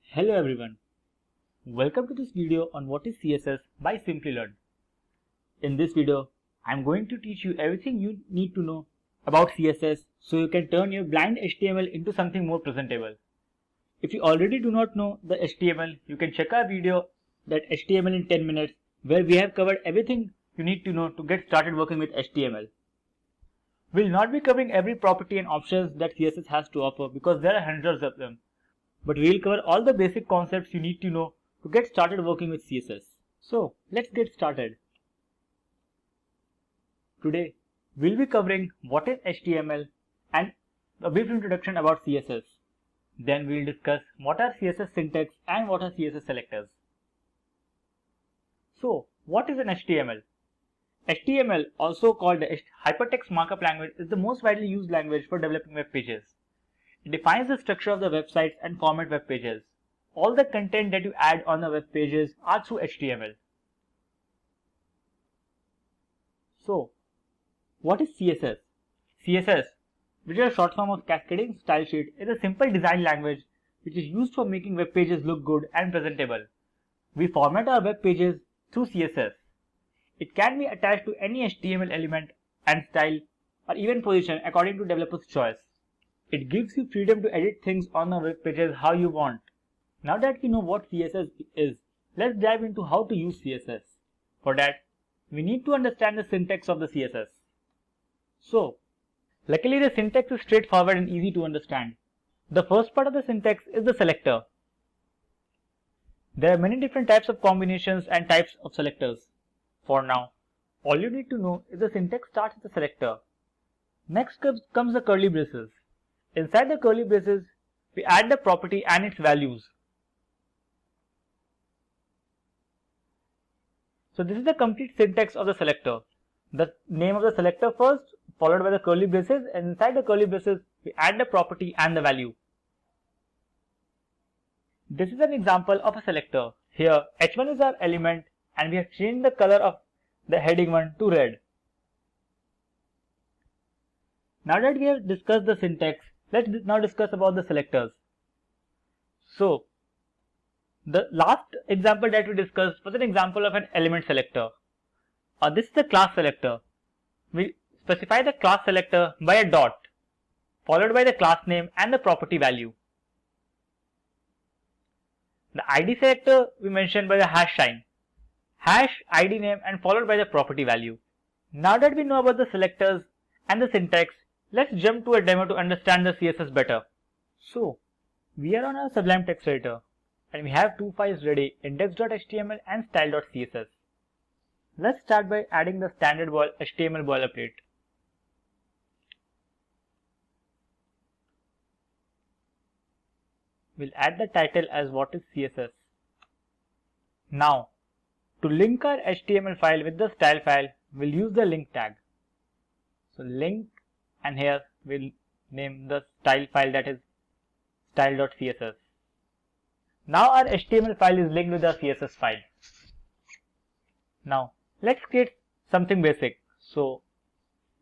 Hello everyone, welcome to this video on what is CSS by Simplilearn. In this video, I am going to teach you everything you need to know about CSS so you can turn your blind HTML into something more presentable. If you already do not know the HTML, you can check our video that HTML in 10 minutes where we have covered everything you need to know to get started working with HTML. We'll not be covering every property and options that CSS has to offer because there are hundreds of them. But we'll cover all the basic concepts you need to know to get started working with CSS. So let's get started. Today we'll be covering what is HTML and a brief introduction about CSS. Then we'll discuss what are CSS syntax and what are CSS selectors. So what is an HTML? HTML, also called the Hypertext Markup Language, is the most widely used language for developing web pages. It defines the structure of the websites and format web pages. All the content that you add on the web pages are through HTML. So, what is CSS? CSS, which is a short form of Cascading Style Sheet, is a simple design language which is used for making web pages look good and presentable. We format our web pages through CSS. It can be attached to any HTML element and style or even position according to developer's choice. It gives you freedom to edit things on the web pages how you want. Now that we know what CSS is, let's dive into how to use CSS. For that, we need to understand the syntax of the CSS. So, luckily the syntax is straightforward and easy to understand. The first part of the syntax is the selector. There are many different types of combinations and types of selectors. For now, all you need to know is the syntax starts with the selector. Next comes the curly braces. Inside the curly braces, we add the property and its values. So this is the complete syntax of the selector. The name of the selector first, followed by the curly braces, and inside the curly braces, we add the property and the value. This is an example of a selector. Here, h1 is our element and we have changed the color of the heading 1 to red. Now that we have discussed the syntax, let's now discuss about the selectors. So, the last example that we discussed was an example of an element selector. This is the class selector. We specify the class selector by a dot, followed by the class name and the property value. The ID selector we mentioned by the hash sign. Hash, ID name and followed by the property value. Now that we know about the selectors and the syntax, let's jump to a demo to understand the CSS better. So, we are on our Sublime Text Editor and we have two files ready, index.html and style.css. Let's start by adding the standard HTML boilerplate. We'll add the title as what is CSS. Now, to link our HTML file with the style file, we'll use the link tag. So link, and here we'll name the style file, that is style.css. Now our HTML file is linked with our CSS file. Now let's create something basic. So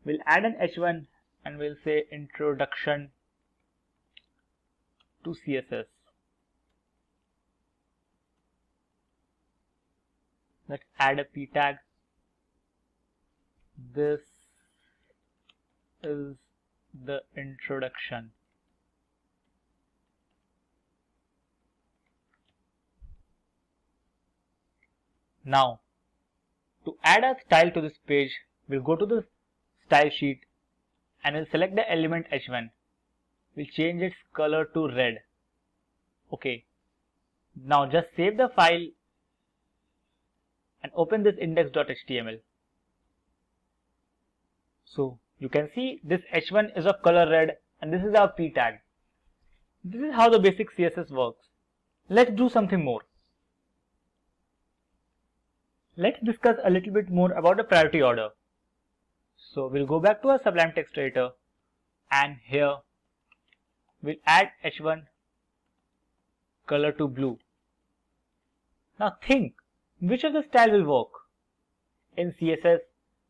we'll add an h1 and we'll say introduction to CSS. Let's add a p tag. This is the introduction. Now, to add a style to this page, we'll go to the style sheet and we'll select the element h1. We'll change its color to red. Okay. Now just save the file and open this index.html. So you can see this h1 is of color red and this is our p tag. This is how the basic CSS works. Let's do something more. Let's discuss a little bit more about the priority order. So we'll go back to our Sublime Text Editor and here we'll add h1 color to blue. Now think, which of the style will work? In CSS,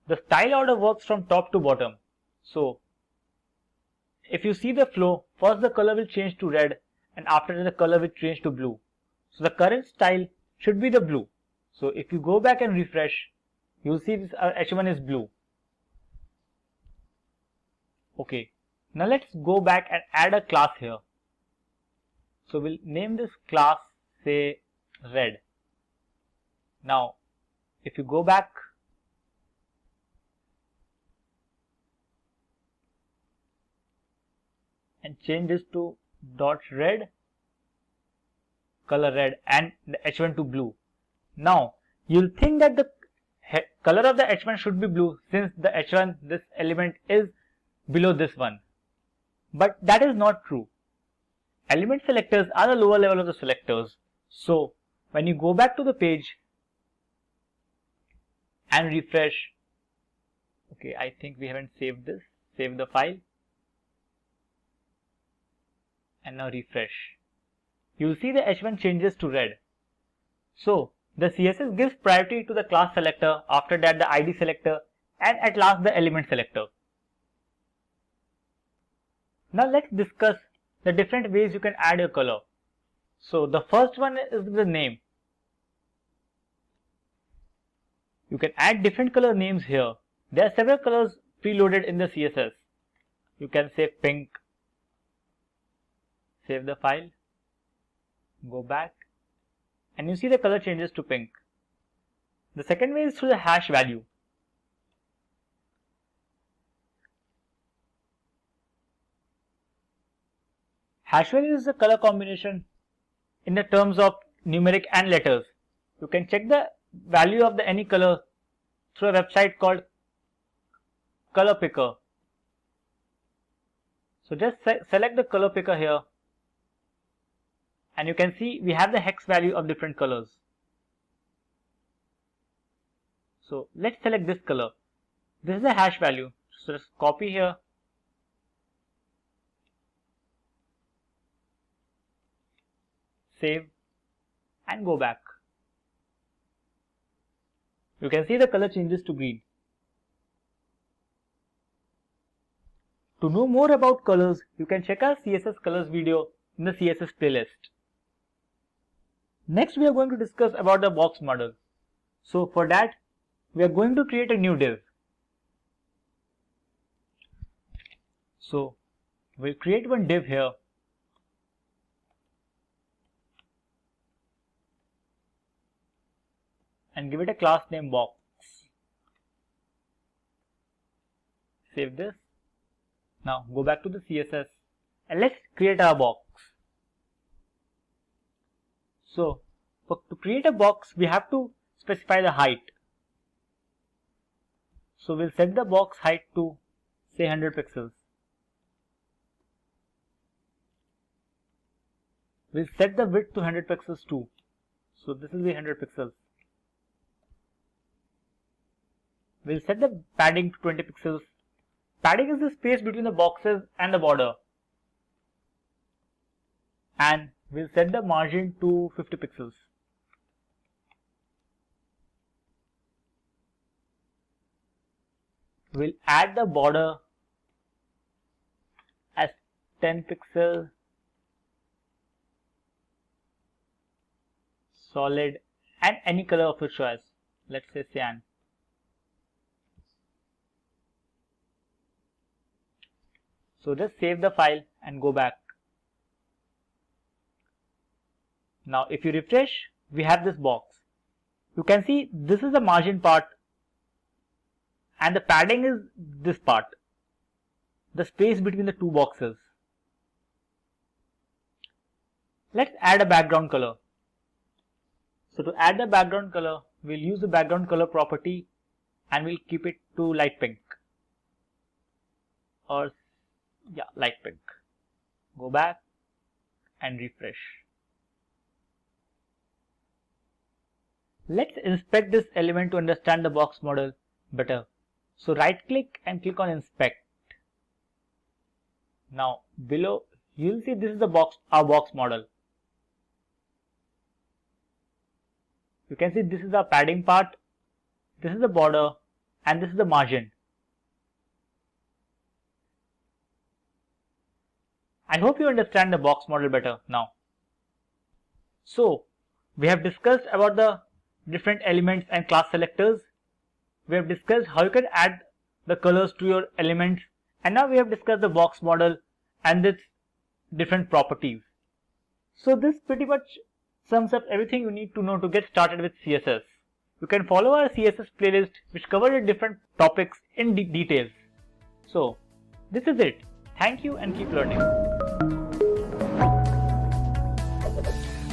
The style order works from top to bottom. So if you see the flow, first the color will change to red and after that the color will change to blue. So the current style should be the blue. So if you go back and refresh, you will see this H1 is blue. Okay, now let's go back and add a class here. So we'll name this class, say, red. Now if you go back and change this to dot red, color red, and the H1 to blue. Now you'll think that the color of the H1 should be blue since the H1, this element, is below this one. But that is not true. Element selectors are the lower level of the selectors. So when you go back to the page and refresh, okay, I think we haven't saved this, save the file and now refresh. You will see the H1 changes to red. So the CSS gives priority to the class selector, after that the ID selector, and at last the element selector. Now let's discuss the different ways you can add your color. So the first one is the name. You can add different color names here. There are several colors preloaded in the CSS. You can say pink, save the file, go back, and you see the color changes to pink. The second way is through the hash value. Hash value is the color combination in the terms of numeric and letters. You can check the value of the any color through a website called Color Picker. So just select the color picker here, and you can see we have the hex value of different colors. So let's select this color. This is the hash value. So just copy here, save, and go back. You can see the color changes to green. To know more about colors, you can check our CSS colors video in the CSS playlist. Next we are going to discuss about the box model. So for that we are going to create a new div. So we'll create one div here. And give it a class name box. Save this. Now go back to the CSS and let's create our box. So to create a box we have to specify the height. So we'll set the box height to say 100 pixels. We'll set the width to 100 pixels too. So this will be 100 pixels. We'll set the padding to 20 pixels. Padding is the space between the boxes and the border. And we'll set the margin to 50 pixels. We'll add the border as 10 pixel, solid, and any color of your choice. Let's say cyan. So just save the file and go back. Now if you refresh, we have this box. You can see this is the margin part and the padding is this part, the space between the two boxes. Let's add a background color. So to add the background color, we'll use the background color property and we'll keep it to light pink, or light pink. Go back and refresh. Let's inspect this element to understand the box model better. So right click and click on inspect. Now below you'll see this is the box, our box model. You can see this is our padding part, this is the border, and this is the margin. I hope you understand the box model better now. So, we have discussed about the different elements and class selectors. We have discussed how you can add the colors to your elements, and now we have discussed the box model and its different properties. So this pretty much sums up everything you need to know to get started with CSS. You can follow our CSS playlist which covers different topics in details. So this is it. Thank you and keep learning.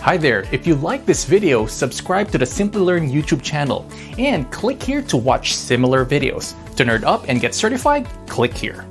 Hi there, if you like this video, subscribe to the Simplilearn YouTube channel and click here to watch similar videos. To nerd up and get certified, click here.